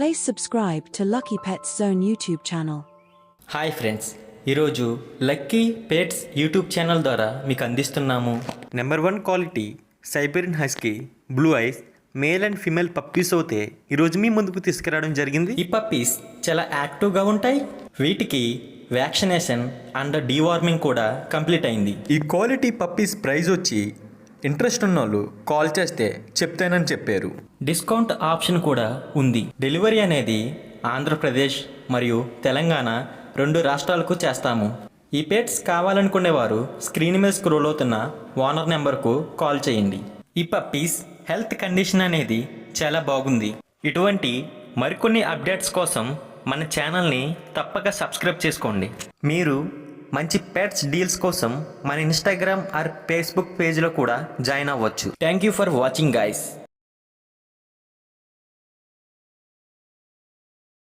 Please subscribe to Lucky Pets Zone YouTube channel. Hi friends, ఈరోజు lucky pets YouTube channel ద్వారా మీకు అందిస్తున్నాము number 1 quality Siberian husky blue eyes male and female puppies అయితే ఈరోజు మీ ముందుకు తీసుకురావడం జరిగింది. ఈ పప్పీస్ చాలా యాక్టివ్గా ఉంటాయి. వీటికి వ్యాక్సినేషన్ అండ్ డీవార్మింగ్ కూడా కంప్లీట్ అయింది. ఈ క్వాలిటీ పప్పీస్ ప్రైస్ వచ్చి ఇంట్రెస్ట్ ఉన్నోళ్ళు కాల్ చేస్తే చెప్తానని చెప్పారు. డిస్కౌంట్ ఆప్షన్ కూడా ఉంది. డెలివరీ అనేది ఆంధ్రప్రదేశ్ మరియు తెలంగాణ 2 రాష్ట్రాలకు చేస్తాము. ఈ పెట్స్ కావాలనుకునేవారు స్క్రీన్ మీద స్క్రోల్ అవుతున్న ఓనర్ నెంబర్కు కాల్ చేయండి. ఈ పప్పీస్ హెల్త్ కండిషన్ అనేది చాలా బాగుంది. ఇటువంటి మరికొన్ని అప్డేట్స్ కోసం మన ఛానల్ని తప్పక సబ్స్క్రైబ్ చేసుకోండి. మీరు మంచి పెట్స్ డీల్స్ కోసం మన ఇన్స్టాగ్రామ్ ఆర్ ఫేస్బుక్ పేజ్లో కూడా జాయిన్ అవ్వచ్చు. Thank you for watching guys.